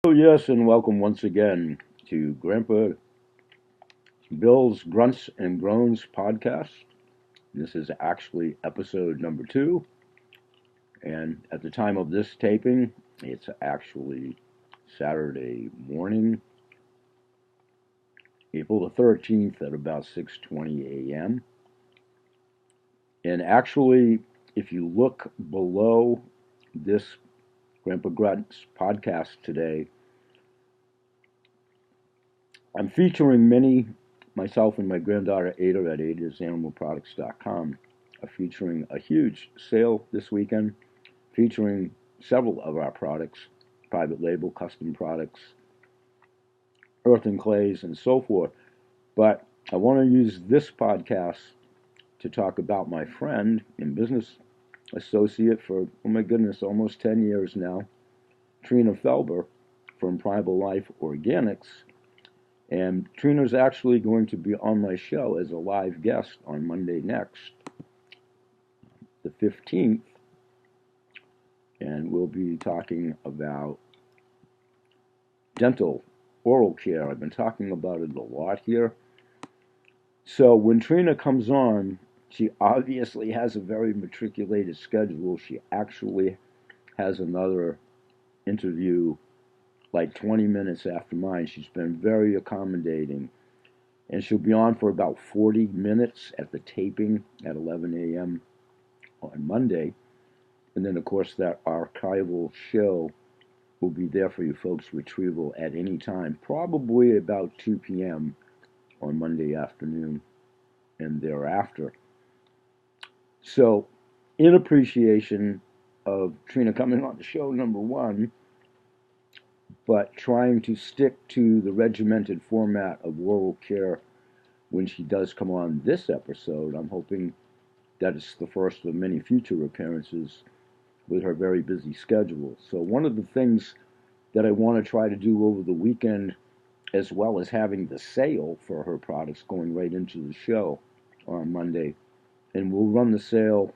Oh, yes, and welcome once again to Grandpa Bill's Grunts and Groans podcast. This is actually episode number 2, and at the time of this taping, it's actually Saturday morning, April the 13th at about 6:20 a.m. And actually, if you look below this Grandpa Grunts podcast today, I'm featuring myself and my granddaughter Adah at Adah'sAnimalProducts.com are featuring a huge sale this weekend, featuring several of our products, private label, custom products, earth and clays, and so forth. But I want to use this podcast to talk about my friend and business associate for, oh my goodness, almost 10 years now, Trina Felber from Primal Life Organics. And Trina's actually going to be on my show as a live guest on Monday next, the 15th. And we'll be talking about dental oral care. I've been talking about it a lot here. So when Trina comes on, she obviously has a very matriculated schedule. She actually has another interview like 20 minutes after mine. She's been very accommodating. And she'll be on for about 40 minutes at the taping at 11 a.m. on Monday. And then, of course, that archival show will be there for you folks' retrieval at any time, probably about 2 p.m. on Monday afternoon and thereafter. So, in appreciation of Trina coming on the show, number one, but trying to stick to the regimented format of oral care when she does come on this episode, I'm hoping that it's the first of many future appearances with her very busy schedule. So one of the things that I want to try to do over the weekend, as well as having the sale for her products going right into the show on Monday, and we'll run the sale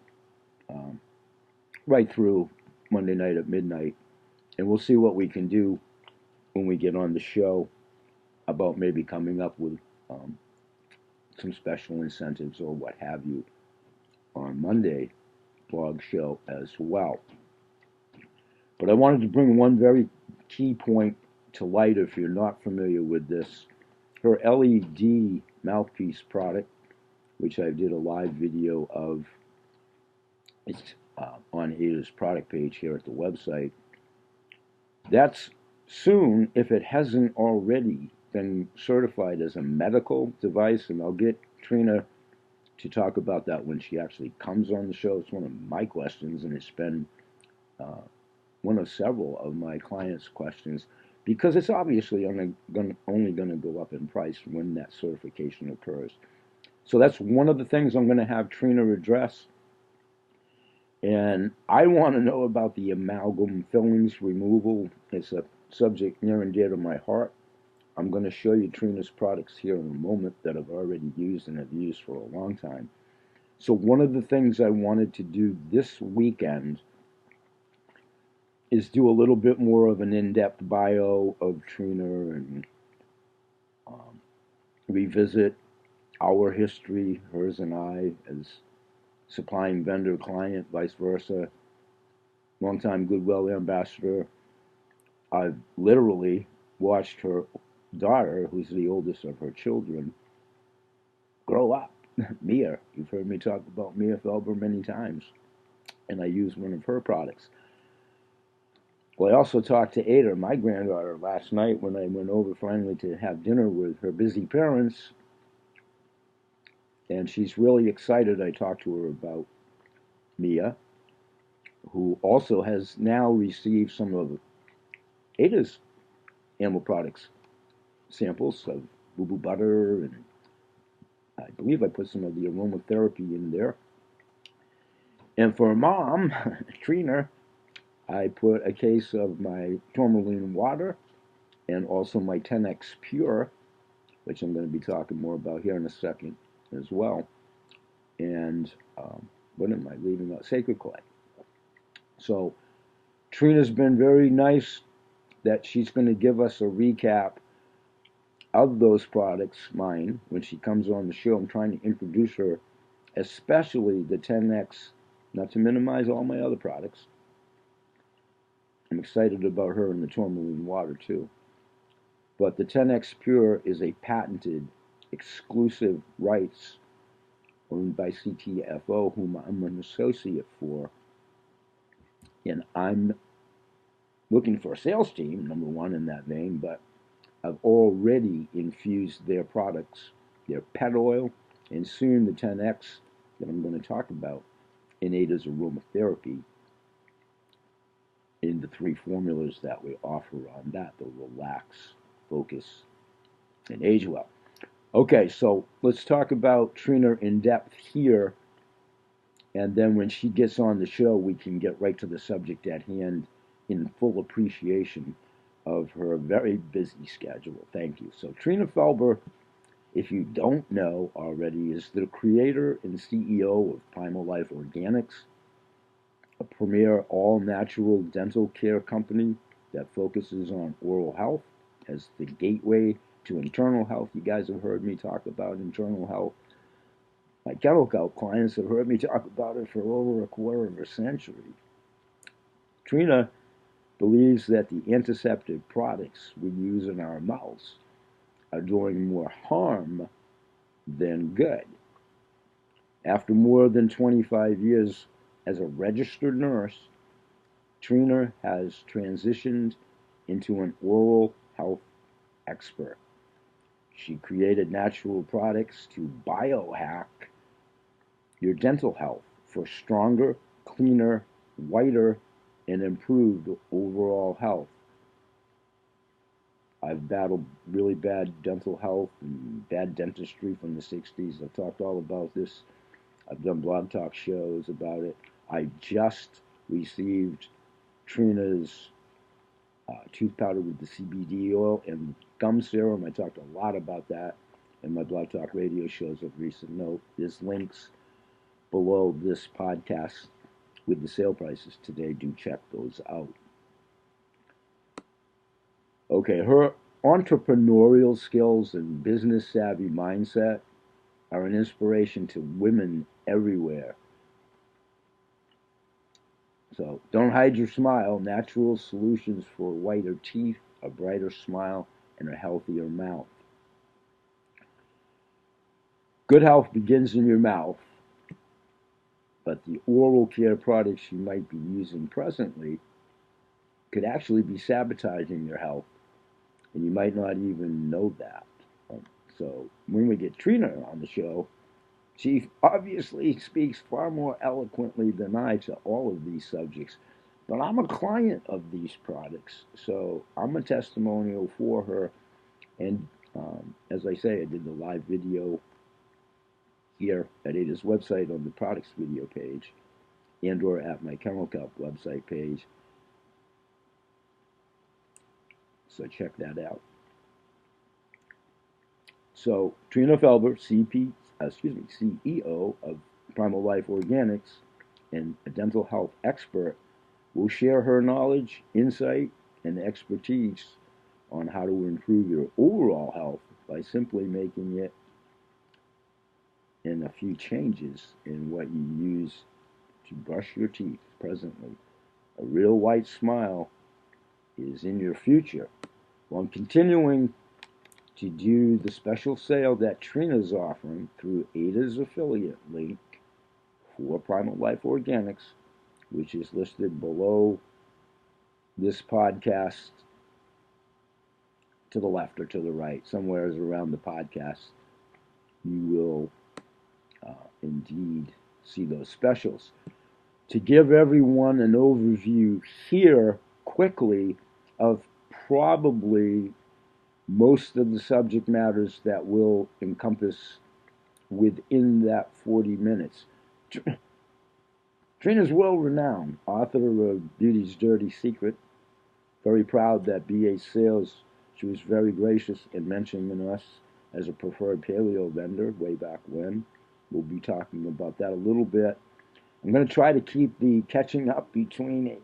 right through Monday night at midnight, and we'll see what we can do when we get on the show about maybe coming up with some special incentives or what have you on Monday blog show as well. But I wanted to bring one very key point to light if you're not familiar with this. Her LED mouthpiece product, which I did a live video of, it's on Adah's product page here at the website. That's soon, if it hasn't already been certified as a medical device, and I'll get Trina to talk about that when she actually comes on the show. It's one of my questions, and it's been one of several of my clients' questions, because it's obviously only going to go up in price when that certification occurs. So that's one of the things I'm going to have Trina address. And I want to know about the amalgam fillings removal. It's a subject near and dear to my heart. I'm going to show you Trina's products here in a moment that I've already used and have used for a long time. So one of the things I wanted to do this weekend is do a little bit more of an in-depth bio of Trina and revisit our history, hers and I, as supplying vendor, client, vice versa, longtime Goodwill ambassador. I've literally watched her daughter, who's the oldest of her children, grow up. Mia, you've heard me talk about Mia Felber many times, and I use one of her products. Well, I also talked to Adah, my granddaughter, last night when I went over finally to have dinner with her busy parents, and she's really excited. I talked to her about Mia, who also has now received some of Adah's animal products samples of Boo Boo Butter, and I believe I put some of the aromatherapy in there. And for mom, Trina, I put a case of my tourmaline water and also my 10X Pure, which I'm going to be talking more about here in a second as well. And what am I leaving out? Sacred Clay. So Trina's been very nice that she's going to give us a recap of those products, mine, when she comes on the show. I'm trying to introduce her, especially the 10X, not to minimize all my other products. I'm excited about her and the tourmaline water too. But the 10X Pure is a patented, exclusive rights owned by CTFO, whom I'm an associate for. And I'm looking for a sales team, number one in that vein, but I've already infused their products, their pet oil, and soon the 10X that I'm going to talk about in Adah's aromatherapy in the 3 formulas that we offer on that, the relax, focus, and age well. Okay, so let's talk about Trina in depth here, and then when she gets on the show, we can get right to the subject at hand in full appreciation of her very busy schedule. Thank you. So Trina Felber, if you don't know already, is the creator and CEO of Primal Life Organics, a premier all-natural dental care company that focuses on oral health as the gateway to internal health. You guys have heard me talk about internal health. My Kennel clients have heard me talk about it for over a quarter of a century. Trina believes that the antiseptic products we use in our mouths are doing more harm than good. After more than 25 years as a registered nurse, Trina has transitioned into an oral health expert. She created natural products to biohack your dental health for stronger, cleaner, whiter, and improved overall health. I've battled really bad dental health and bad dentistry from the 60s. I've talked all about this. I've done blog talk shows about it. I just received Trina's tooth powder with the CBD oil and gum serum. I talked a lot about that in my blog talk radio shows of recent note. There's links below this podcast with the sale prices today. Do check those out. Okay, her entrepreneurial skills and business savvy mindset are an inspiration to women everywhere. So don't hide your smile. Natural solutions for whiter teeth, a brighter smile, and a healthier mouth. Good health begins in your mouth, but the oral care products you might be using presently could actually be sabotaging your health, and you might not even know that. So when we get Trina on the show, she obviously speaks far more eloquently than I to all of these subjects, but I'm a client of these products, so I'm a testimonial for her. And as I say, I did the live video here at Adah's website on the products video page, and or at my Kelp website page. So check that out. So Trina Felber, CEO of Primal Life Organics and a dental health expert, will share her knowledge, insight, and expertise on how to improve your overall health by simply making it in a few changes in what you use to brush your teeth presently. A real white smile is in your future. Well, I'm continuing to do the special sale that Trina's offering through Adah's affiliate link for Primal Life Organics, which is listed below this podcast to the left or to the right, somewhere around the podcast. You will indeed see those specials. To give everyone an overview here quickly of probably most of the subject matters that will encompass within that 40 minutes. Trina's well-renowned, author of Beauty's Dirty Secret. Very proud that BA Sales, she was very gracious in mentioning us as a preferred paleo vendor way back when. We'll be talking about that a little bit. I'm going to try to keep the catching up between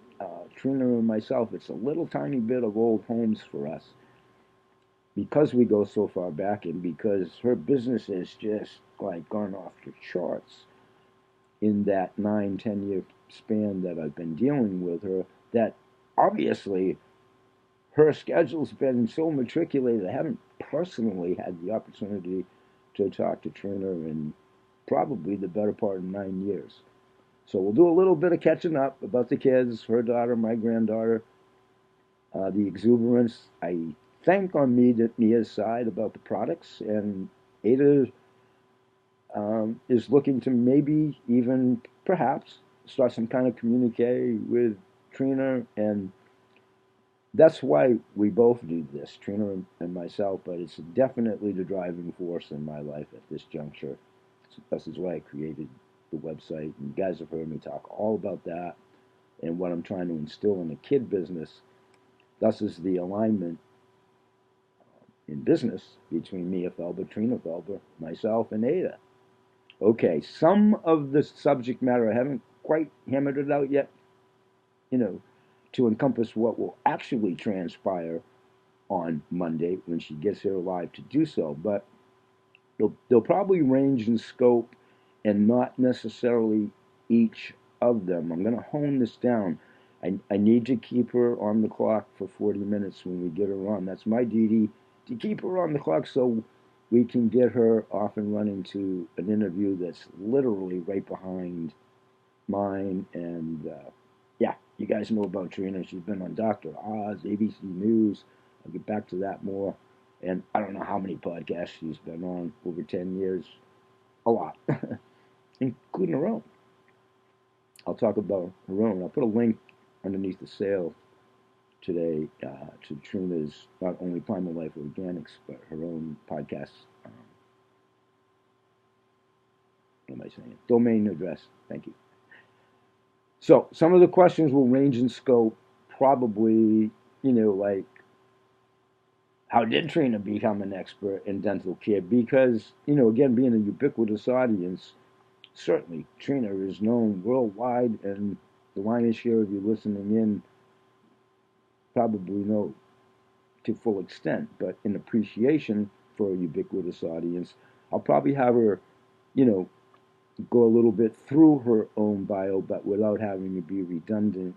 Trina and myself, it's a little tiny bit of old homes for us because we go so far back and because her business has just like gone off the charts in that 9, 10 year span that I've been dealing with her, that obviously her schedule's been so matriculated. I haven't personally had the opportunity to talk to Trina in probably the better part of 9 years. So we'll do a little bit of catching up about the kids, her daughter, my granddaughter, the exuberance, I think, on Mia's side about the products, and Adah is looking to maybe even perhaps start some kind of communique with Trina, and that's why we both do this, Trina and myself, but it's definitely the driving force in my life at this juncture. This is why I created the website, and you guys have heard me talk all about that and what I'm trying to instill in the kid business. Thus is the alignment in business between Mia Felber, Trina Felber, myself, and Adah. Okay, some of the subject matter I haven't quite hammered it out yet, you know, to encompass what will actually transpire on Monday when she gets here live to do so, but they'll probably range in scope and not necessarily each of them. I'm going to hone this down. I need to keep her on the clock for 40 minutes when we get her on. That's my duty, to keep her on the clock so we can get her off and running to an interview that's literally right behind mine. And yeah, you guys know about Trina. She's been on Dr. Oz, ABC News. I'll get back to that more. And I don't know how many podcasts she's been on over 10 years. A lot, including her own. I'll talk about her own. I'll put a link underneath the sale today to Trina's not only Primal Life Organics, but her own podcast. What am I saying? Domain address. Thank you. So some of the questions will range in scope. Probably, like, how did Trina become an expert in dental care? Because, again, being a ubiquitous audience, certainly Trina is known worldwide, and the lion's share of you listening in probably know to full extent. But in appreciation for a ubiquitous audience, I'll probably have her, go a little bit through her own bio, but without having to be redundant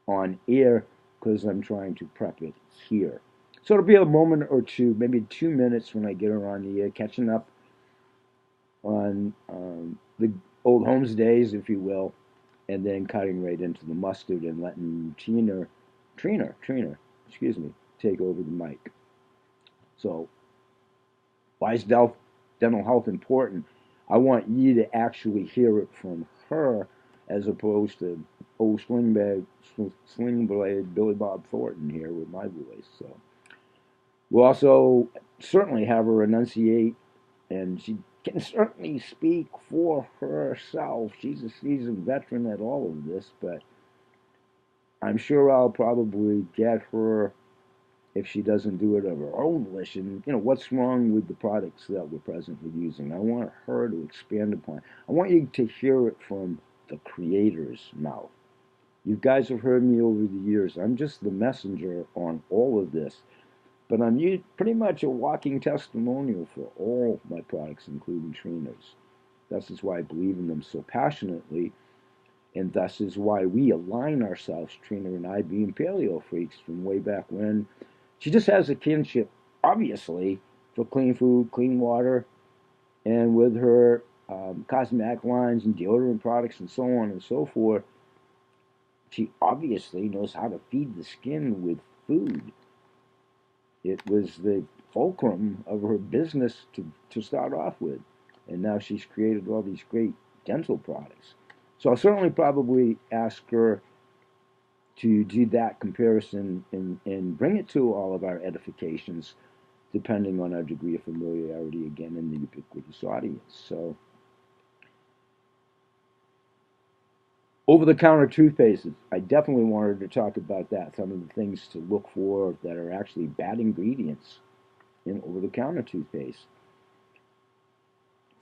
on air because I'm trying to prep it here. So it'll be a moment or two, maybe 2 minutes when I get her on the air, catching up on the old Holmes days, if you will, and then cutting right into the mustard and letting Trina, excuse me, take over the mic. So, why is dental health important? I want you to actually hear it from her as opposed to old sling blade Billy Bob Thornton here with my voice. So we'll also certainly have her enunciate, and she can certainly speak for herself. She's a seasoned veteran at all of this, but I'm sure I'll probably get her, if she doesn't do it of her own volition, what's wrong with the products that we're presently using. I want her to expand upon it. I want you to hear it from the creator's mouth. You guys have heard me over the years. I'm just the messenger on all of this. But I'm pretty much a walking testimonial for all my products, including Trina's. This is why I believe in them so passionately. And thus is why we align ourselves, Trina and I, being paleo freaks from way back when. She just has a kinship, obviously, for clean food, clean water, and with her cosmetic lines and deodorant products and so on and so forth, she obviously knows how to feed the skin with food. It was the fulcrum of her business to start off with. And now she's created all these great dental products. So I'll certainly probably ask her to do that comparison and bring it to all of our edifications, depending on our degree of familiarity, again, in the ubiquitous audience. So, over-the-counter toothpastes, I definitely wanted to talk about that, some of the things to look for that are actually bad ingredients in over-the-counter toothpaste.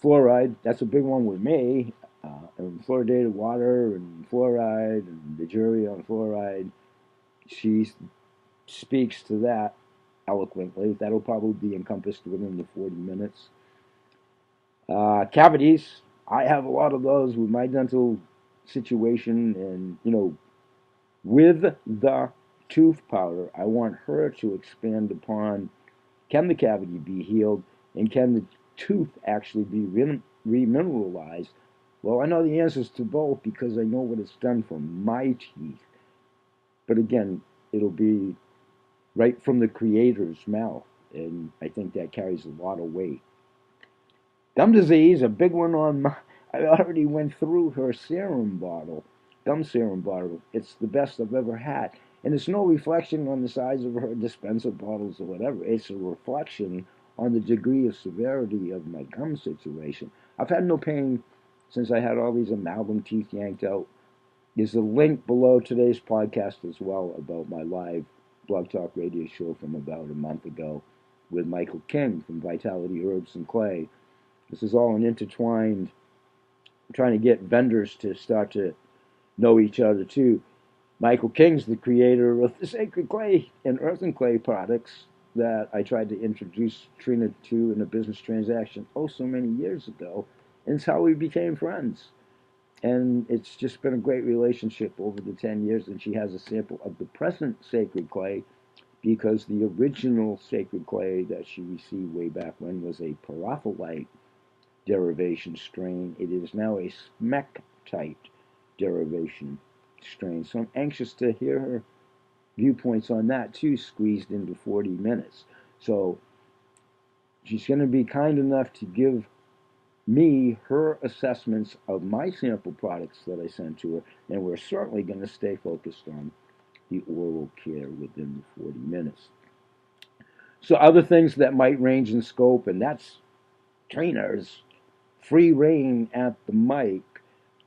Fluoride, that's a big one with me. and fluoridated water and fluoride and the jury on fluoride. She speaks to that eloquently. That'll probably be encompassed within the 40 minutes. Cavities. I have a lot of those with my dental situation, and with the tooth powder, I want her to expand upon, can the cavity be healed, and can the tooth actually be remineralized? Well, I know the answers to both because I know what it's done for my teeth. But again, it'll be right from the creator's mouth, and I think that carries a lot of weight. Gum disease, a big one on my. I already went through her serum bottle, gum serum bottle. It's the best I've ever had. And it's no reflection on the size of her dispenser bottles or whatever. It's a reflection on the degree of severity of my gum situation. I've had no pain since I had all these amalgam teeth yanked out. There's a link below today's podcast as well about my live Blog Talk radio show from about a month ago with Michael King from Vitality Herbs and Clay. This is all an intertwined, trying to get vendors to start to know each other too. Michael King's the creator of the Sacred Clay and Earth and Clay products that I tried to introduce Trina to in a business transaction so many years ago. And it's how we became friends. And it's just been a great relationship over the 10 years. And she has a sample of the present Sacred Clay because the original Sacred Clay that she received way back when was a paraphyllite derivation strain. It is now a smectite derivation strain. So I'm anxious to hear her viewpoints on that too, squeezed into 40 minutes. So she's going to be kind enough to give me her assessments of my sample products that I sent to her, and we're certainly going to stay focused on the oral care within the 40 minutes. So other things that might range in scope, and that's Trina's free reign at the mic.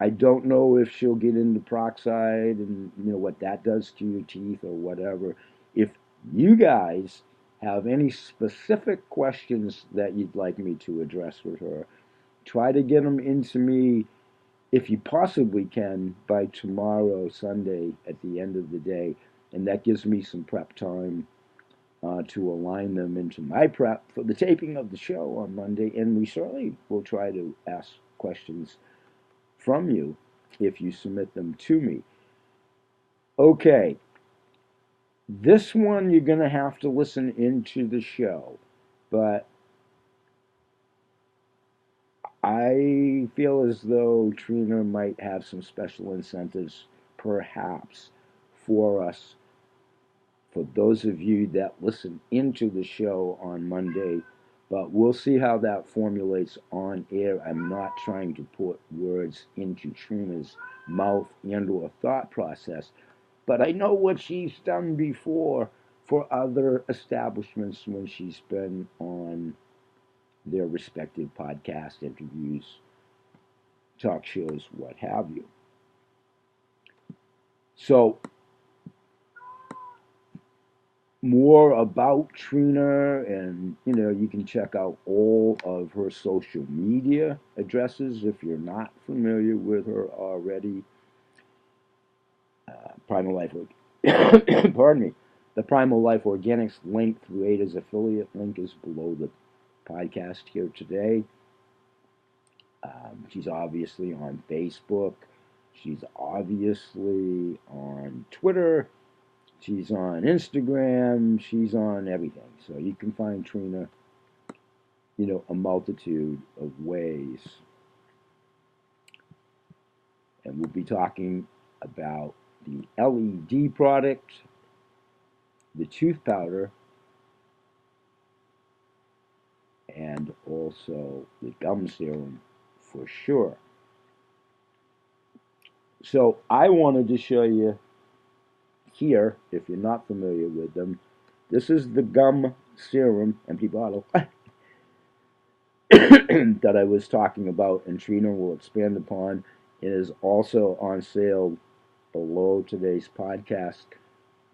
I don't know if she'll get into peroxide and what that does to your teeth or whatever. If you guys have any specific questions that you'd like me to address with her, try to get them into me if you possibly can by tomorrow, Sunday, at the end of the day. And that gives me some prep time to align them into my prep for the taping of the show on Monday. And we certainly will try to ask questions from you if you submit them to me. Okay, this one you're going to have to listen into the show, but I feel as though Trina might have some special incentives, perhaps, for us, for those of you that listen into the show on Monday. But we'll see how that formulates on air. I'm not trying to put words into Trina's mouth and or thought process, but I know what she's done before for other establishments when she's been on their respective podcast interviews, talk shows, what have you. So, more about Trina, and you can check out all of her social media addresses if you're not familiar with her already. Primal Life, pardon me. The Primal Life Organics link through Adah's affiliate link is below the podcast here today. She's obviously on Facebook. She's obviously on Twitter. She's on Instagram. She's on everything. So you can find Trina, a multitude of ways. And we'll be talking about the LED product, the tooth powder, and also the gum serum for sure. So I wanted to show you here, if you're not familiar with them, this is the gum serum, empty bottle, that I was talking about, and Trina will expand upon. It is also on sale below today's podcast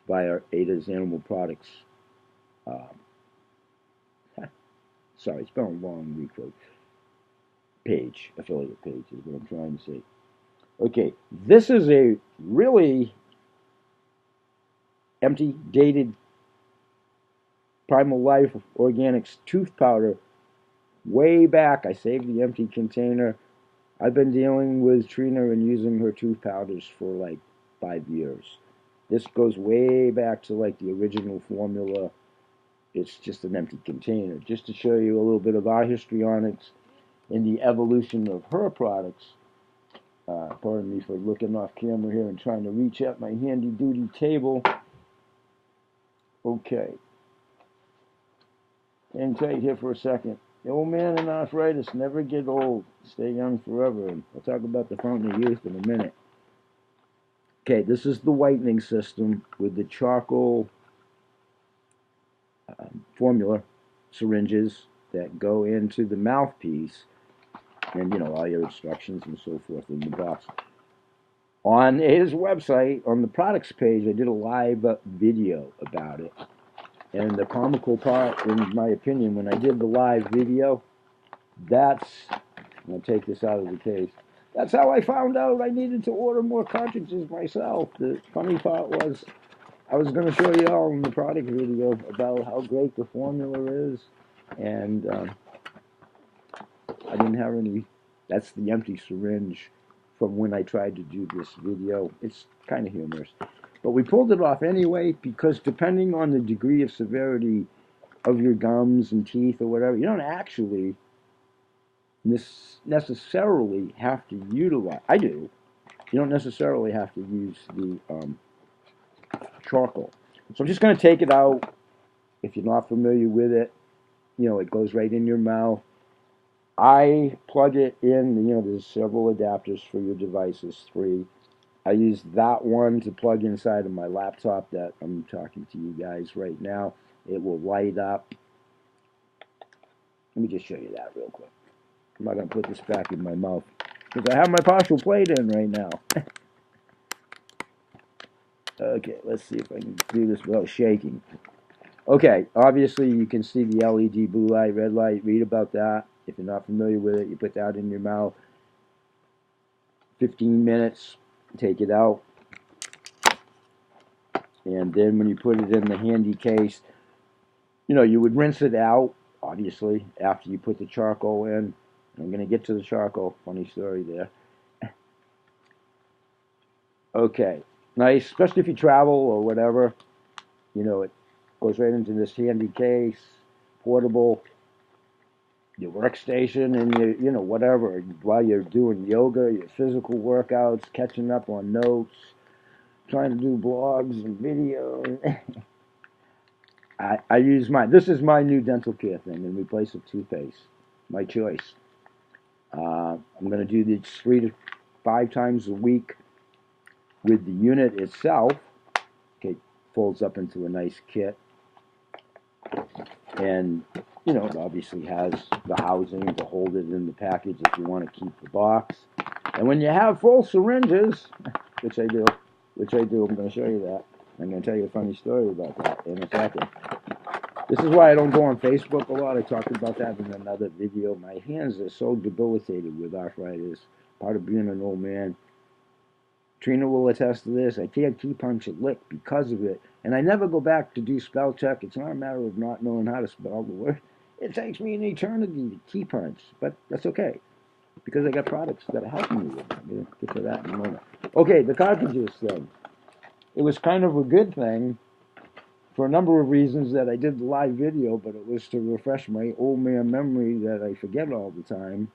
by our Adah's Animal Products. Sorry, it's been a long week, folks. page, affiliate page is what I'm trying to say. Okay, this is a really empty, dated Primal Life Organics tooth powder. Way back, I saved the empty container. I've been dealing with Trina and using her tooth powders for like 5 years. This goes way back to like the original formula. It's just an empty container. Just to show you a little bit of our history on it and the evolution of her products. Pardon me for looking off camera here and trying to reach at my handy duty table. Okay. Hang tight here for a second. The old man in arthritis never get old. Stay young forever. And I'll talk about the fountain of youth in a minute. Okay, this is the whitening system with the charcoal formula syringes that go into the mouthpiece, and all your instructions and so forth in the box. On his website, on the products page, I did a live video about it. And the comical part, in my opinion, when I did the live video, I'm going to take this out of the case, that's how I found out I needed to order more cartridges myself. The funny part was, I was going to show you all in the product video about how great the formula is, and I didn't have any. That's the empty syringe from when I tried to do this video. It's kind of humorous. But we pulled it off anyway because depending on the degree of severity of your gums and teeth or whatever, you don't actually necessarily have to utilize. I do. You don't necessarily have to use the charcoal. So I'm just going to take it out. If you're not familiar with it, it goes right in your mouth. I plug it in, there's several adapters for your devices, 3. I use that one to plug inside of my laptop that I'm talking to you guys right now. It will light up. Let me just show you that real quick. I'm not going to put this back in my mouth because I have my partial plate in right now. Okay, let's see if I can do this without shaking. Okay, obviously you can see the LED blue light, red light. Read about that. If you're not familiar with it, you put that in your mouth. 15 minutes, take it out. And then when you put it in the handy case, you would rinse it out, obviously, after you put the charcoal in. I'm going to get to the charcoal. Funny story there. Okay, nice, especially if you travel or whatever. It goes right into this handy case, portable, your workstation, and your, whatever. While you're doing yoga, your physical workouts, catching up on notes, trying to do blogs and videos. I use this is my new dental care thing in replace of toothpaste. My choice. I'm going to do this 3 to 5 times a week with the unit itself. Okay, folds up into a nice kit. And, it obviously has the housing to hold it in the package if you want to keep the box. And when you have full syringes, which I do, I'm going to show you that. I'm going to tell you a funny story about that in a second. This is why I don't go on Facebook a lot. I talked about that in another video. My hands are so debilitated with arthritis, part of being an old man. Trina will attest to this. I can't key punch a lick because of it. And I never go back to do spell check. It's not a matter of not knowing how to spell the word. It takes me an eternity to key punch. But that's okay, because I got products that are helping me with it. I'm going to get to that in a moment. Okay, the cartridges thing. It was kind of a good thing for a number of reasons that I did the live video, but it was to refresh my old man memory that I forget all the time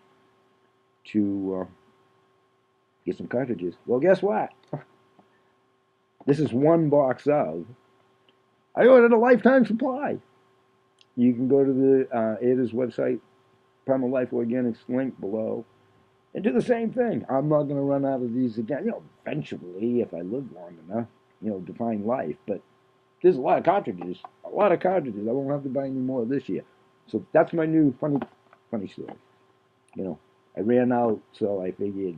to get some cartridges. Well, guess what? This is one box of. I ordered a lifetime supply. You can go to the Adah's website, Primal Life Organics link below, and do the same thing. I'm not going to run out of these again. Eventually, if I live long enough, to find life. But there's a lot of cartridges. I won't have to buy any more this year. So that's my new funny story. I ran out, so I figured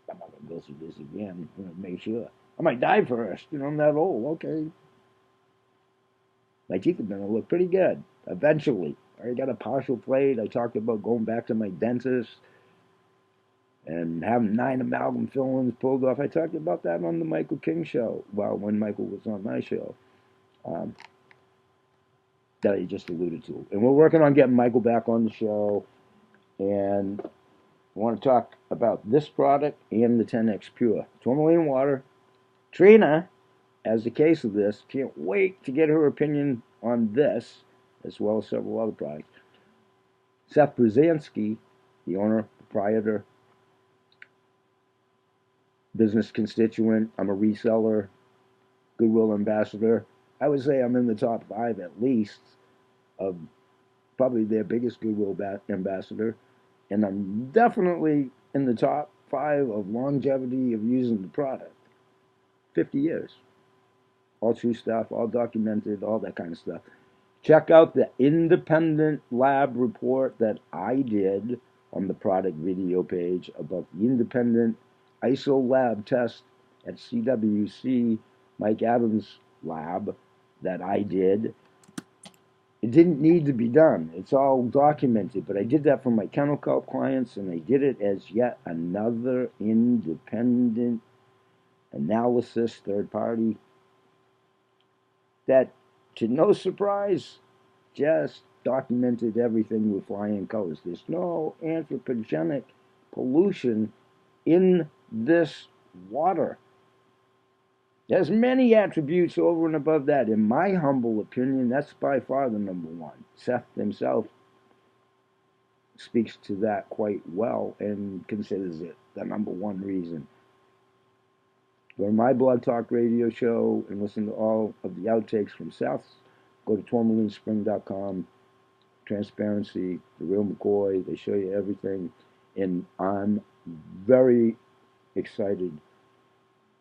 I'm not going to go through this again. I'm going to make sure. I might die first. I'm that old. Okay. My teeth are going to look pretty good eventually. I already got a partial plate. I talked about going back to my dentist. and having 9 amalgam fillings pulled off. I talked about that on the Michael King show, well, when Michael was on my show, um, that I just alluded to. And we're working on getting Michael back on the show, and I want to talk about this product and the 10X Pure. Tourmaline water. Trina, as the case of this, can't wait to get her opinion on this, as well as several other products. Seth Brzezinski, the owner, proprietor, business constituent, I'm a reseller, Goodwill ambassador. I would say I'm in the top 5 at least of probably their biggest Goodwill ambassador, and I'm definitely in the top 5 of longevity of using the product. 50 years. All true stuff, all documented, all that kind of stuff. Check out the independent lab report that I did on the product video page about the independent ISO lab test at CWC, Mike Adams' lab, that I did. It didn't need to be done. It's all documented, but I did that for my Kennel Kelp clients, and I did it as yet another independent analysis, third party, that, to no surprise, just documented everything with flying colors. There's no anthropogenic pollution in this water. There's many attributes over and above that. In my humble opinion, that's by far the number one. Seth himself speaks to that quite well and considers it the number one reason. Go to my Blog Talk Radio show and listen to all of the outtakes from Seth. Go to tourmalinespring.com. Transparency, The Real McCoy, they show you everything. And I'm very excited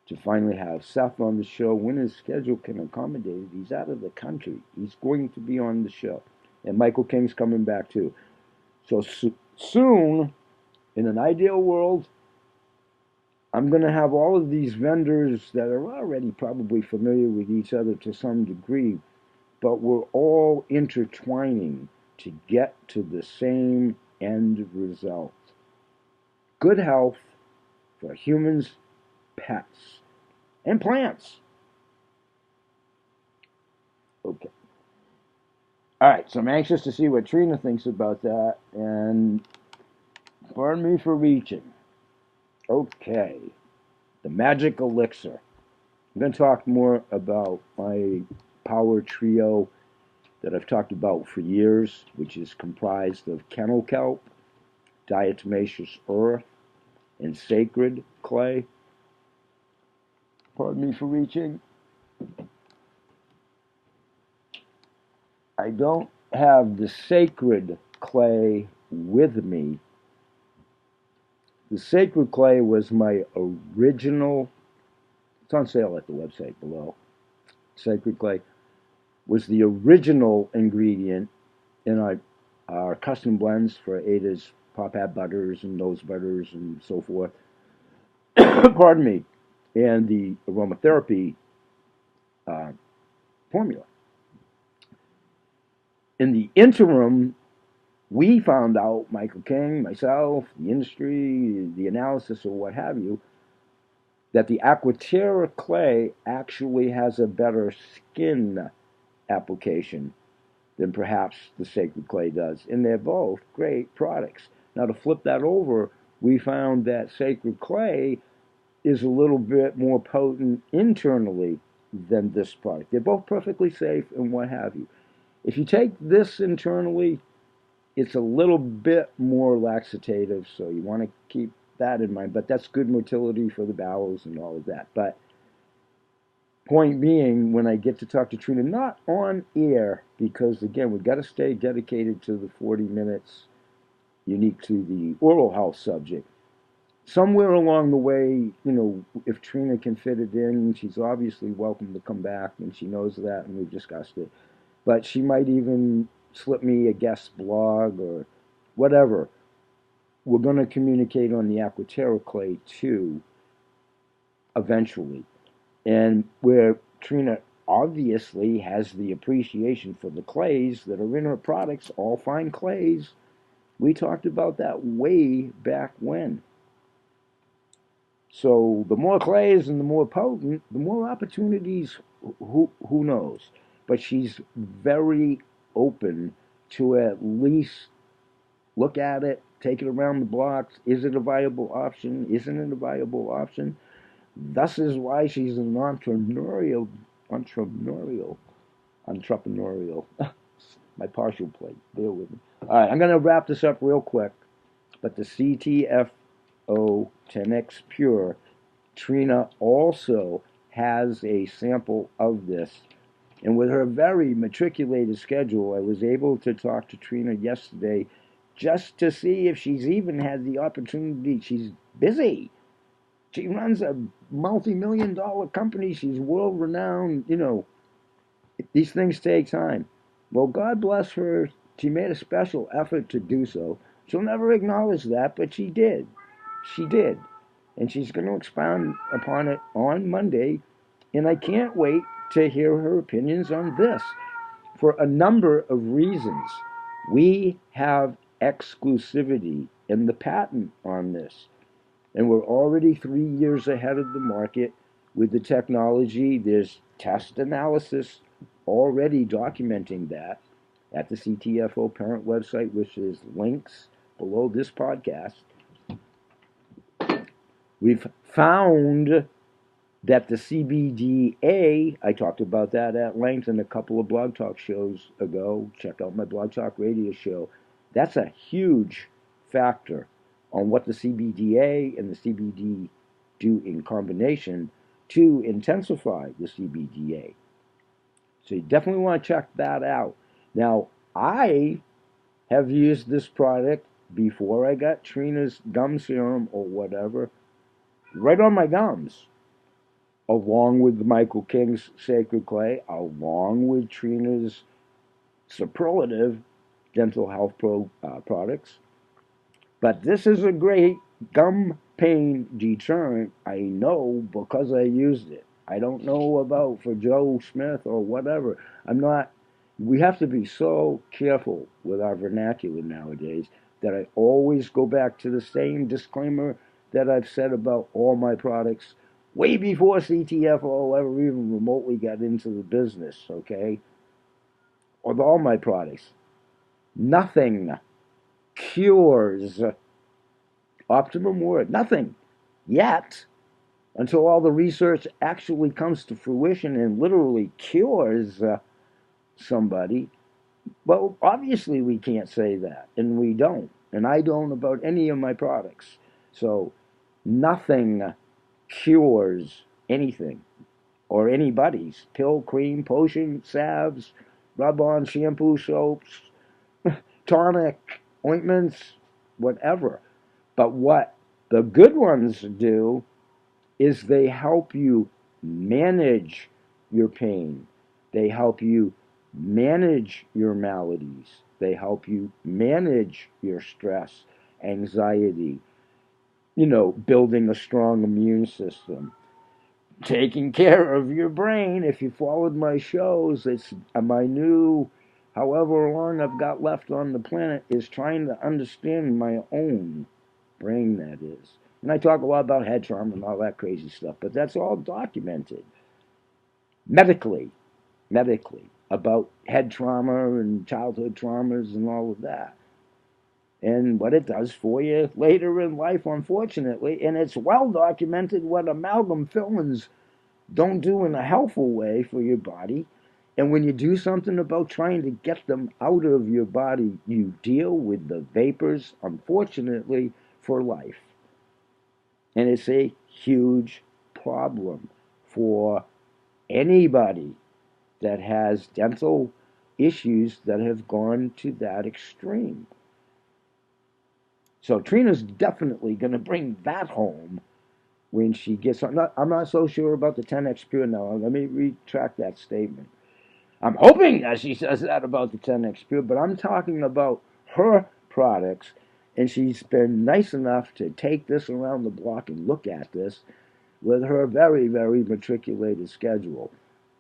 to finally have Seth on the show when his schedule can accommodate it. He's out of the country. He's going to be on the show. And Michael King's coming back too. So soon, in an ideal world, I'm going to have all of these vendors that are already probably familiar with each other to some degree, but we're all intertwining to get to the same end result. Good health for humans, pets, and plants. Okay. All right, so I'm anxious to see what Trina thinks about that, and pardon me for reaching. Okay, the magic elixir. I'm going to talk more about my power trio that I've talked about for years, which is comprised of kennel kelp, diatomaceous earth, and sacred clay. Pardon me for reaching. I don't have the sacred clay with me. The sacred clay was my original, it's on sale at the website below. Sacred clay was the original ingredient in our custom blends for Adah's Pop Hat butters and nose butters and so forth. Pardon me. And the aromatherapy formula. In the interim, we found out, Michael King, myself, the industry, the analysis, or what have you, that the Aquaterra clay actually has a better skin application than perhaps the sacred clay does. And they're both great products. Now, to flip that over, we found that sacred clay is a little bit more potent internally than this product. They're both perfectly safe and what have you. If you take this internally, it's a little bit more laxative, so you want to keep that in mind. But that's good motility for the bowels and all of that. But point being, when I get to talk to Trina, not on air, because again, we've got to stay dedicated to the 40 minutes unique to the oral health subject. Somewhere along the way, if Trina can fit it in, she's obviously welcome to come back, and she knows that, and we've discussed it. But she might even slip me a guest blog or whatever. We're going to communicate on the Aquaterra clay too, eventually. And where Trina obviously has the appreciation for the clays that are in her products, all fine clays. We talked about that way back when. So the more clays and the more potent, the more opportunities. Who knows? But she's very open to at least look at it, take it around the blocks. Is it a viable option? Isn't it a viable option? Thus is why she's an entrepreneurial. My partial plate. Bear with me. All right, I'm going to wrap this up real quick. But the CTFO 10X Pure, Trina also has a sample of this. And with her very matriculated schedule, I was able to talk to Trina yesterday just to see if she's even had the opportunity. She's busy. She runs a multi-million-dollar company. She's world-renowned. These things take time. Well, God bless her. She made a special effort to do so. She'll never acknowledge that, but she did. She did. And she's going to expound upon it on Monday. And I can't wait to hear her opinions on this for a number of reasons. We have exclusivity in the patent on this. And we're already 3 years ahead of the market with the technology. There's test analysis already documenting that at the CTFO parent website, which is links below this podcast. We've found that the CBDA, I talked about that at length in a couple of Blog Talk shows ago. Check out my Blog Talk radio show. That's a huge factor on what the CBDA and the CBD do in combination to intensify the CBDA. So you definitely want to check that out. Now, I have used this product before I got Trina's gum serum or whatever, right on my gums, along with Michael King's Sacred Clay, along with Trina's superlative dental health products. But this is a great gum pain deterrent. I know because I used it. I don't know about for Joe Smith or whatever. We have to be so careful with our vernacular nowadays that I always go back to the same disclaimer that I've said about all my products way before CTFO ever even remotely got into the business, okay? With all my products, nothing cures, optimum word, nothing yet, until all the research actually comes to fruition and literally cures somebody. Well, obviously we can't say that, and we don't, and I don't about any of my products. So nothing cures anything or anybody's. Pill, cream, potion, salves, rub-on, shampoo, soaps, tonic, ointments, whatever. But what the good ones do is they help you manage your pain. They help you manage your maladies. They help you manage your stress, anxiety, building a strong immune system, taking care of your brain. If you followed my shows, it's my new, however long I've got left on the planet, is trying to understand my own brain, that is. And I talk a lot about head trauma and all that crazy stuff, but that's all documented medically, about head trauma and childhood traumas and all of that. And what it does for you later in life, unfortunately. And it's well documented what amalgam fillings don't do in a helpful way for your body. And when you do something about trying to get them out of your body, you deal with the vapors, unfortunately, for life. And it's a huge problem for anybody that has dental issues that have gone to that extreme. So Trina's definitely going to bring that home when she gets on. I'm not so sure about the 10X Pure now. Let me retract that statement. I'm hoping that she says that about the 10X Pure, but I'm talking about her products, and she's been nice enough to take this around the block and look at this with her very, very matriculated schedule.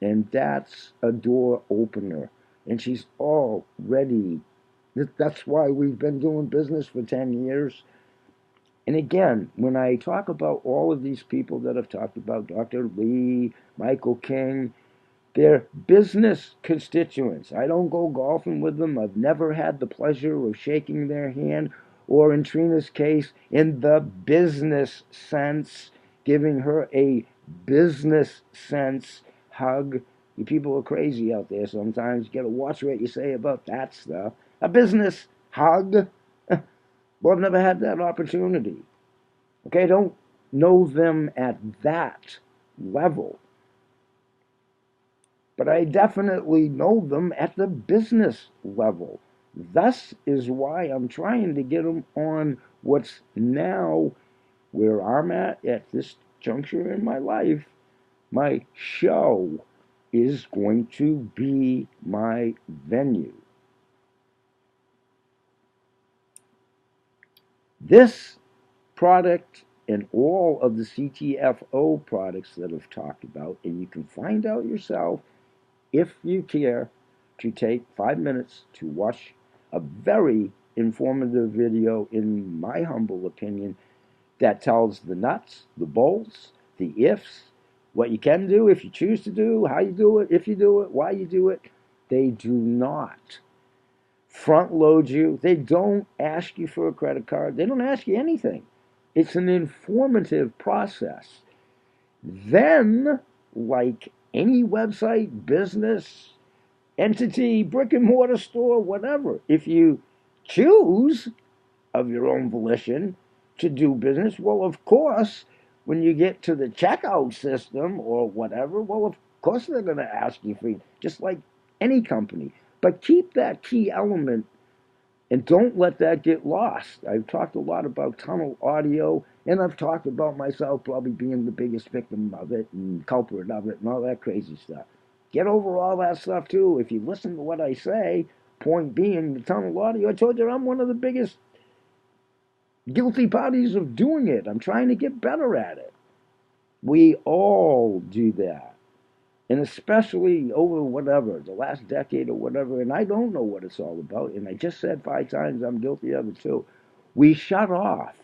And that's a door opener. And she's already, that's why we've been doing business for 10 years. And again, when I talk about all of these people that I've talked about, Dr. Lee, Michael King, they're business constituents. I don't go golfing with them. I've never had the pleasure of shaking their hand, or in Trina's case, in the business sense, giving her a business sense hug. You people are crazy out there sometimes. You got to watch what you say about that stuff. A business hug? Well, I've never had that opportunity. Okay, I don't know them at that level. But I definitely know them at the business level. Thus is why I'm trying to get them on what's now where I'm at this juncture in my life. My show is going to be my venue. This product and all of the CTFO products that I've talked about, and you can find out yourself if you care to take 5 minutes to watch a very informative video, in my humble opinion, that tells the nuts, the bolts, the ifs, what you can do if you choose to do, how you do it, if you do it, why you do it. They do not front load you. They don't ask you for a credit card. They don't ask you anything. It's an informative process. Then, like any website, business, entity, brick and mortar store, whatever, if you choose of your own volition to do business, well, of course, when you get to the checkout system or whatever, well, of course they're going to ask you for, just like any company. But keep that key element and don't let that get lost. I've talked a lot about tunnel audio, and I've talked about myself probably being the biggest victim of it and culprit of it and all that crazy stuff. Get over all that stuff too. If you listen to what I say, point being, the tunnel audio, I told you I'm one of the biggest guilty parties of doing it. I'm trying to get better at it. We all do that. And especially over whatever, the last decade or whatever, and I don't know what it's all about, and I just said 5 times I'm guilty of it too. We shut off.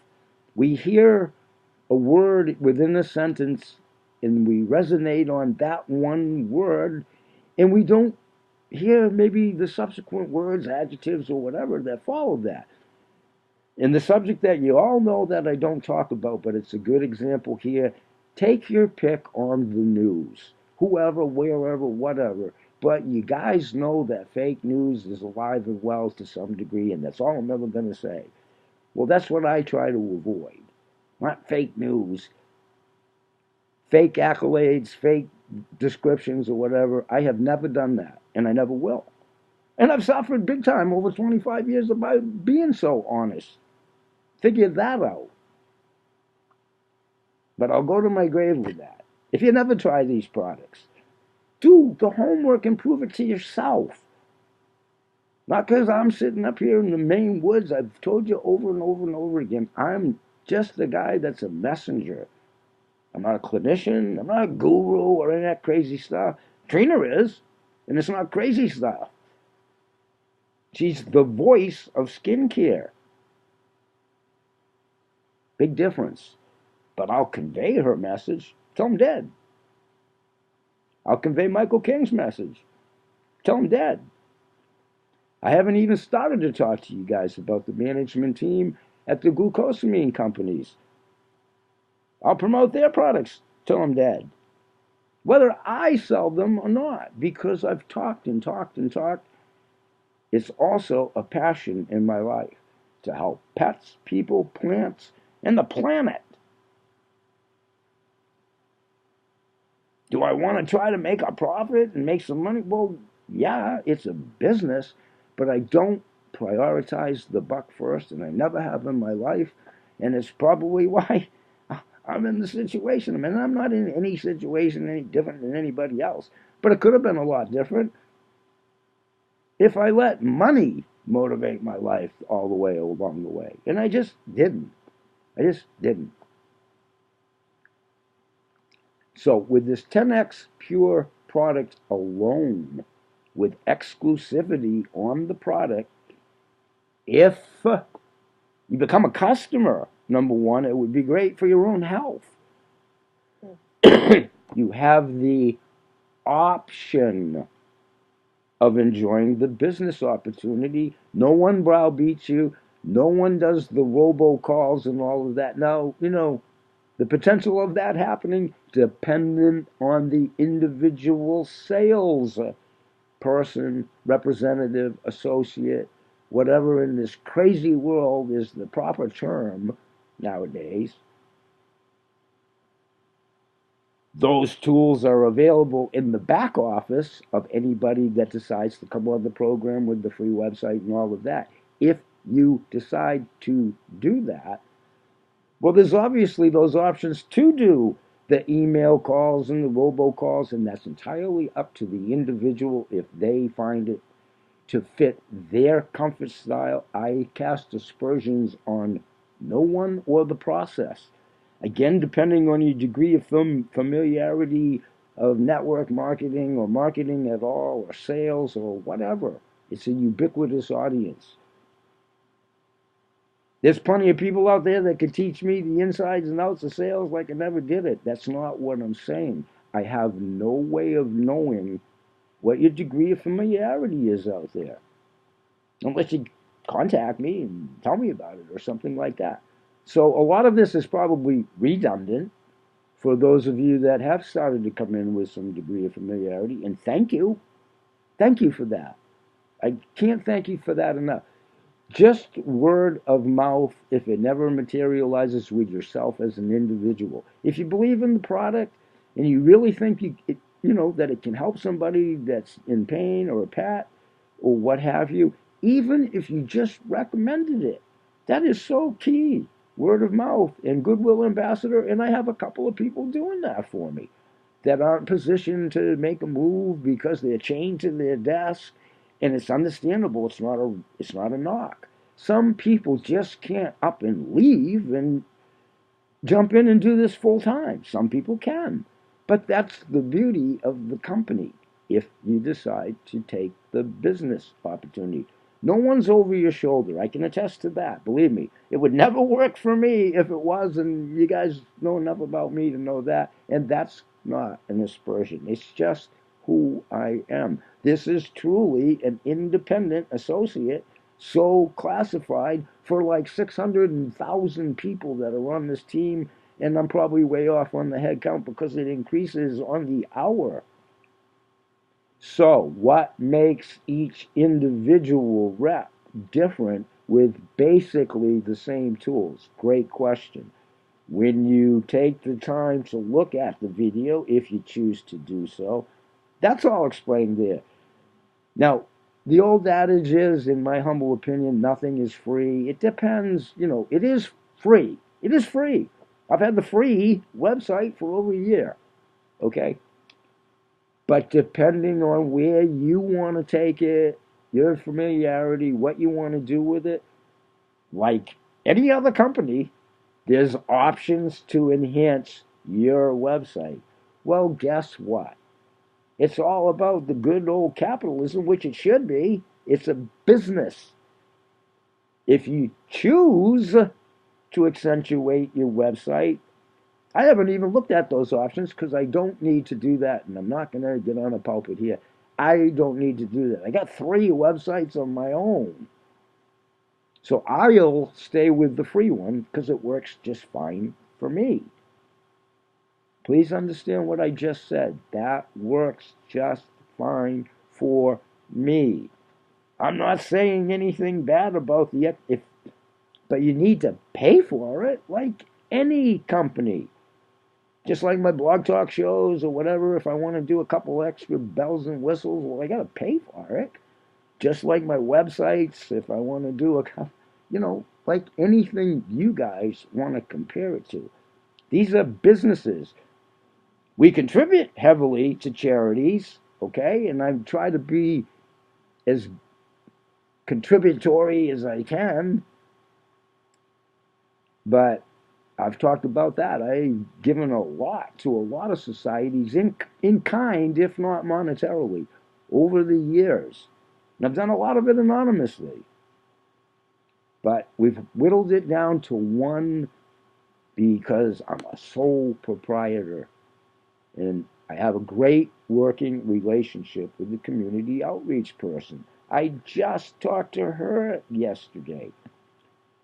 We hear a word within a sentence, and we resonate on that one word, and we don't hear maybe the subsequent words, adjectives, or whatever that follow that. And the subject that you all know that I don't talk about, but it's a good example here, take your pick on the news. Whoever, wherever, whatever. But you guys know that fake news is alive and well to some degree, and that's all I'm ever going to say. Well, that's what I try to avoid. Not fake news, fake accolades, fake descriptions, or whatever. I have never done that, and I never will. And I've suffered big time over 25 years about being so honest. Figure that out. But I'll go to my grave with that. If you never try these products, do the homework and prove it to yourself. Not because I'm sitting up here in the Maine woods. I've told you over and over and over again, I'm just the guy that's a messenger. I'm not a clinician. I'm not a guru or any of that crazy stuff. Trina is, and it's not crazy stuff. She's the voice of skincare. Big difference. But I'll convey her message till I'm dead. I'll convey Michael King's message till I'm dead. I haven't even started to talk to you guys about the management team at the glucosamine companies. I'll promote their products till I'm dead. Whether I sell them or not, because I've talked and talked and talked. It's also a passion in my life to help pets, people, plants, and the planet. Do I want to try to make a profit and make some money? Well, yeah, it's a business, but I don't prioritize the buck first, and I never have in my life, and it's probably why I'm in the situation I'm in. I'm not in any situation any different than anybody else, but it could have been a lot different if I let money motivate my life all the way along the way, and I just didn't. I just didn't. So with this 10x Pure product alone, with exclusivity on the product, if you become a customer number one, it would be great for your own health. You have the option of enjoying the business opportunity. No one browbeats you. No one does the robocalls and all of that. Now, the potential of that happening dependent on the individual sales person, representative, associate, whatever in this crazy world is the proper term nowadays. Those tools are available in the back office of anybody that decides to come on the program with the free website and all of that. If you decide to do that, well, there's obviously those options to do the email calls and the robocalls, and that's entirely up to the individual if they find it to fit their comfort style. I cast aspersions on no one or the process. Again, depending on your degree of familiarity of network marketing or marketing at all or sales or whatever, it's a ubiquitous audience. There's plenty of people out there that could teach me the insides and outs of sales like I never did it. That's not what I'm saying. I have no way of knowing what your degree of familiarity is out there, unless you contact me and tell me about it or something like that. So a lot of this is probably redundant for those of you that have started to come in with some degree of familiarity, and thank you. Thank you for that. I can't thank you for that enough. Just word of mouth, if it never materializes with yourself as an individual. If you believe in the product and you really think that it can help somebody that's in pain or a pet or what have you, even if you just recommended it, that is so key. Word of mouth and goodwill ambassador, and I have a couple of people doing that for me that aren't positioned to make a move because they're chained to their desk, and it's understandable. It's not a knock. Some people just can't up and leave and jump in and do this full time. Some people can, but that's the beauty of the company. If you decide to take the business opportunity, no one's over your shoulder. I can attest to that. Believe me, it would never work for me if it was, and you guys know enough about me to know that. And that's not an aspersion. It's just who I am. This is truly an independent associate, so classified for like 600,000 people that are on this team, and I'm probably way off on the head count because it increases on the hour. So, what makes each individual rep different with basically the same tools? Great question. When you take the time to look at the video, if you choose to do so, that's all explained there. Now, the old adage is, in my humble opinion, nothing is free. It depends, it is free. It is free. I've had the free website for over a year, okay? But depending on where you want to take it, your familiarity, what you want to do with it, like any other company, there's options to enhance your website. Well, guess what? It's all about the good old capitalism, which it should be. It's a business. If you choose to accentuate your website, I haven't even looked at those options because I don't need to do that, and I'm not going to get on a pulpit here. I don't need to do that. I got 3 websites on my own. So I'll stay with the free one because it works just fine for me. Please understand what I just said. That works just fine for me. I'm not saying anything bad about but you need to pay for it like any company. Just like my blog talk shows or whatever, if I want to do a couple extra bells and whistles, well, I got to pay for it. Just like my websites, if I want to do a couple, like anything you guys want to compare it to. These are businesses. We contribute heavily to charities, okay? And I try to be as contributory as I can, but I've talked about that. I've given a lot to a lot of societies in kind, if not monetarily, over the years. And I've done a lot of it anonymously. But we've whittled it down to one because I'm a sole proprietor and I have a great working relationship with the community outreach person. I just talked to her yesterday.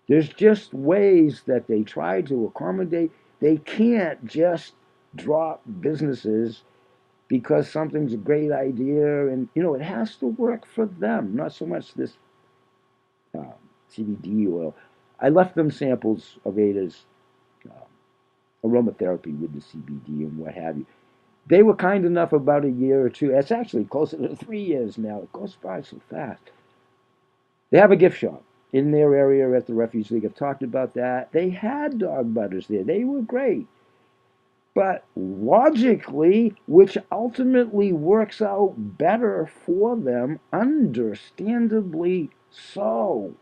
There's just ways that they try to accommodate. They can't just drop businesses because something's a great idea, and it has to work for them, not so much this uh, CBD oil. I left them samples of Adah's aromatherapy with the CBD and what have you. They were kind enough about a year or two. It's actually closer to 3 years now. It goes by so fast. They have a gift shop in their area at the Refuge League. I've talked about that. They had dog butters there. They were great. But logically, which ultimately works out better for them, understandably so.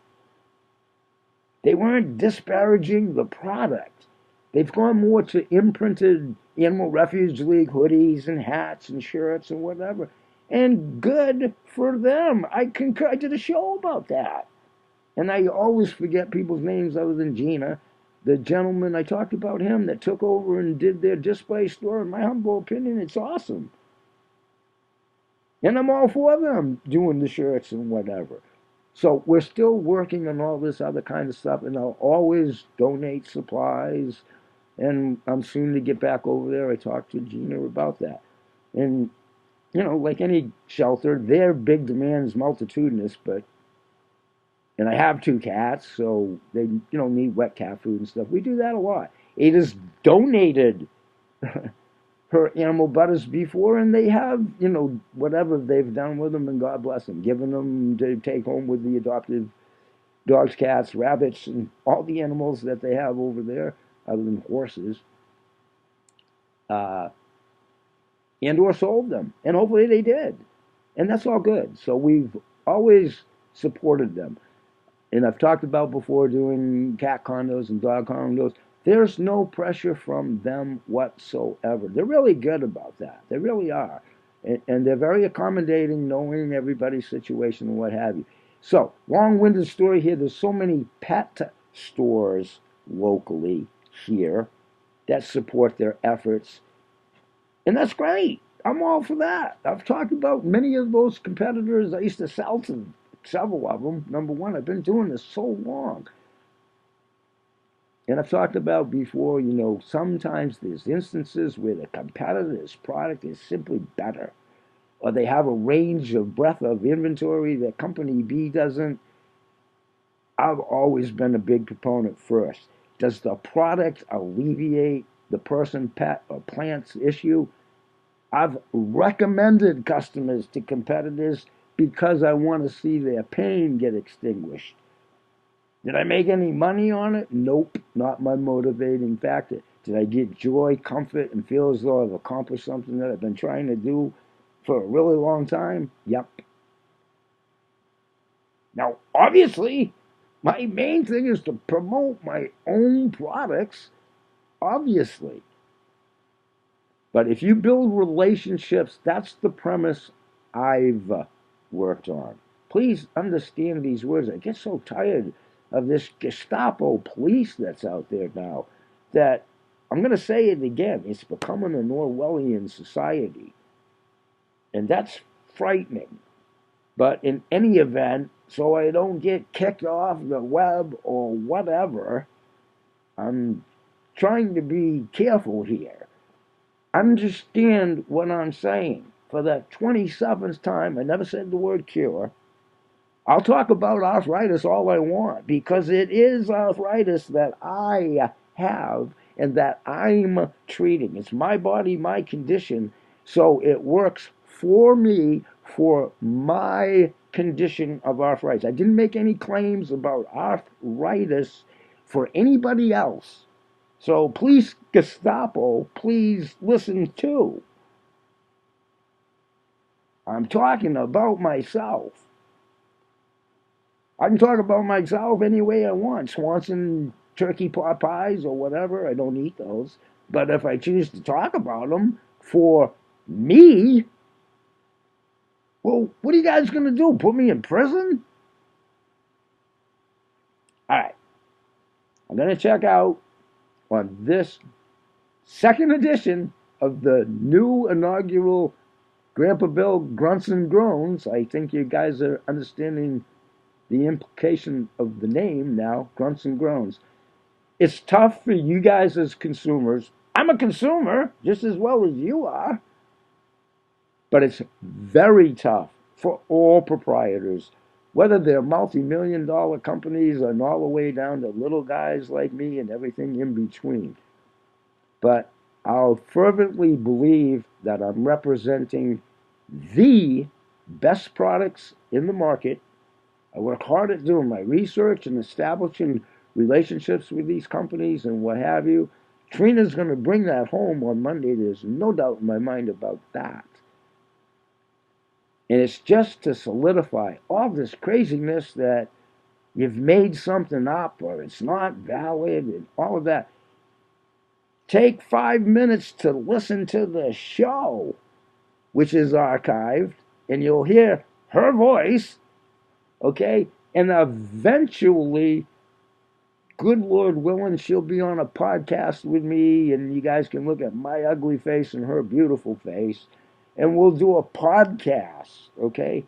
They weren't disparaging the product. They've gone more to imprinted Animal Refuge League hoodies and hats and shirts and whatever. And good for them. I concur. I did a show about that. And I always forget people's names other than Gina. The gentleman, I talked about him that took over and did their display store. In my humble opinion, it's awesome. And I'm all for them doing the shirts and whatever. So we're still working on all this other kind of stuff, and I'll always donate supplies. And I'm soon to get back over there. I talked to Gina about that. And, like any shelter, their big demand is multitudinous, and I have 2 cats, so they, need wet cat food and stuff. We do that a lot. Ada's donated her animal butters before, and they have, whatever they've done with them, and God bless them, given them to take home with the adoptive dogs, cats, rabbits, and all the animals that they have over there, other than horses, uh, and or sold them. And hopefully they did. And that's all good. So we've always supported them. And I've talked about before doing cat condos and dog condos. There's no pressure from them whatsoever. They're really good about that. They really are. And they're very accommodating, knowing everybody's situation and what have you. So, long-winded story here. There's so many pet stores locally here that support their efforts. And that's great. I'm all for that. I've talked about many of those competitors. I used to sell to several of them. Number one, I've been doing this so long. And I've talked about before, sometimes there's instances where the competitor's product is simply better. Or they have a range of breadth of inventory that company B doesn't. I've always been a big proponent first. Does the product alleviate the person, pet, or plant's issue? I've recommended customers to competitors because I want to see their pain get extinguished. Did I make any money on it? Nope, not my motivating factor. Did I get joy, comfort, and feel as though I've accomplished something that I've been trying to do for a really long time? Yep. Now, obviously, my main thing is to promote my own products, obviously. But if you build relationships, that's the premise I've worked on. Please understand these words. I get so tired of this Gestapo police that's out there now that I'm going to say it again. It's becoming an Orwellian society. And that's frightening. But in any event, so I don't get kicked off the web or whatever, I'm trying to be careful here. Understand what I'm saying. For the 27th time, I never said the word cure. I'll talk about arthritis all I want because it is arthritis that I have and that I'm treating. It's my body, my condition, so it works for me for my condition of arthritis. I didn't make any claims about arthritis for anybody else. So please, Gestapo, please listen too. I'm talking about myself. I can talk about myself any way I want. Swanson turkey pot pies or whatever, I don't eat those. But if I choose to talk about them for me, well, what are you guys going to do? Put me in prison? I'm going to check out on this second edition of the new inaugural Grandpa Bill Grunts and Groans. I think you guys are understanding the implication of the name now, Grunts and Groans. It's tough for you guys as consumers. I'm a consumer just as well as you are, but it's very tough for all proprietors, whether they're multi-million dollar companies and all the way down to little guys like me and everything in between. But I'll fervently believe that I'm representing the best products in the market. I work hard at doing my research and establishing relationships with these companies and what have you. Trina's going to bring that home on Monday. There's no doubt in my mind about that. And it's just to solidify all this craziness that you've made something up or it's not valid and all of that. Take 5 minutes to listen to the show, which is archived, and you'll hear her voice, okay? And eventually, good Lord willing, she'll be on a podcast with me, and you guys can look at my ugly face and her beautiful face, and we'll do a podcast, okay?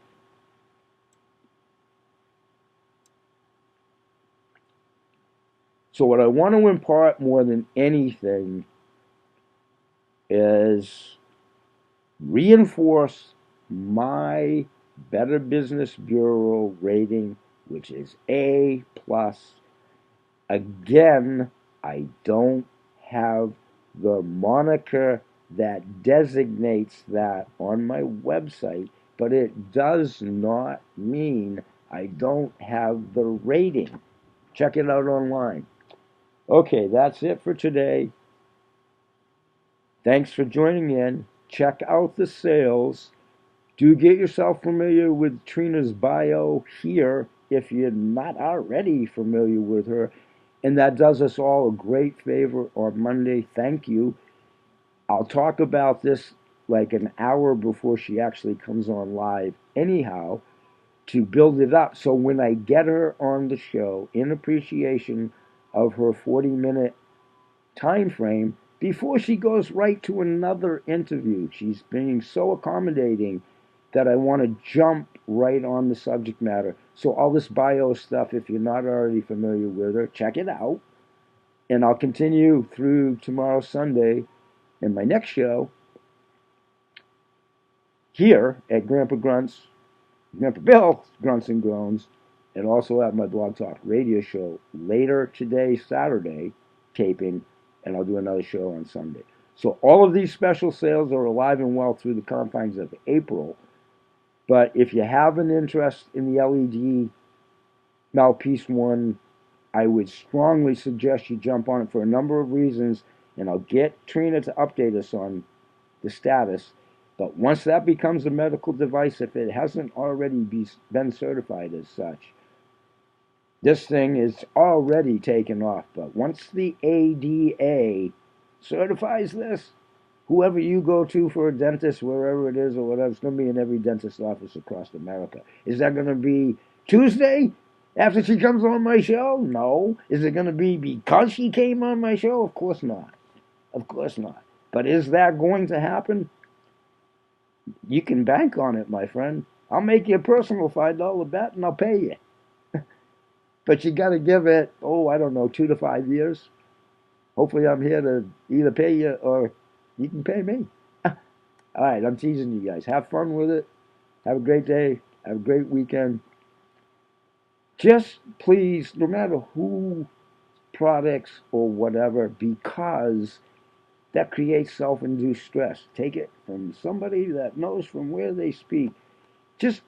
So what I want to impart more than anything is reinforce my Better Business Bureau rating, which is A+. Again, I don't have the moniker that designates that on my website, but it does not mean I don't have the rating. Check it out online. Okay, that's it for today. Thanks for joining in. Check out the sales. Do get yourself familiar with Trina's bio here if you're not already familiar with her. And that does us all a great favor on Monday. Thank you. I'll talk about this like an hour before she actually comes on live, anyhow, to build it up. So when I get her on the show, in appreciation of her 40-minute time frame, before she goes right to another interview, she's being so accommodating that I want to jump right on the subject matter. So all this bio stuff, if you're not already familiar with her, check it out. And I'll continue through tomorrow, Sunday, in my next show here at Grandpa Bill Grunts and Groans, and also at my Blog Talk radio show later today, Saturday, taping, and I'll do another show on Sunday. So all of these special sales are alive and well through the confines of April. But if you have an interest in the LED mouthpiece one, I would strongly suggest you jump on it for a number of reasons, and I'll get Trina to update us on the status. But once that becomes a medical device, if it hasn't already been certified as such, this thing is already taken off. But once the ADA certifies this, whoever you go to for a dentist, wherever it is or whatever, it's going to be in every dentist office across America. Is that going to be Tuesday after she comes on my show? No. Is it going to be because she came on my show? Of course not. Of course not. But is that going to happen? You can bank on it, my friend. I'll make you a personal $5 bet and I'll pay you. But you got to give it, I don't know, 2 to 5 years. Hopefully I'm here to either pay you or you can pay me. All right, I'm teasing you guys. Have fun with it. Have a great day. Have a great weekend. Just please, no matter who products or whatever, because that creates self-induced stress. Take it from somebody that knows from where they speak. Just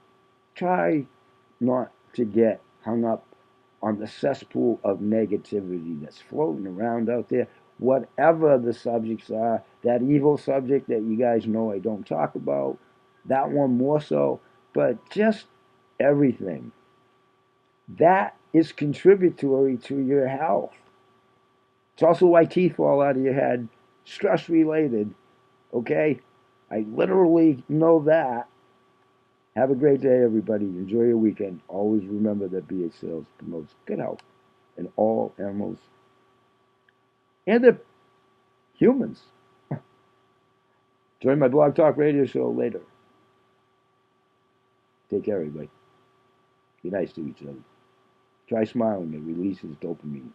try not to get hung up on the cesspool of negativity that's floating around out there. Whatever the subjects are, that evil subject that you guys know I don't talk about, that one more so, but just everything. That is contributory to your health. It's also why teeth fall out of your head, stress related, okay? I literally know that. Have a great day, everybody. Enjoy your weekend. Always remember that BH Sales promotes good health in all animals And they're humans. Join my blog talk radio show later. Take care, everybody. Be nice to each other. Try smiling. It releases dopamine.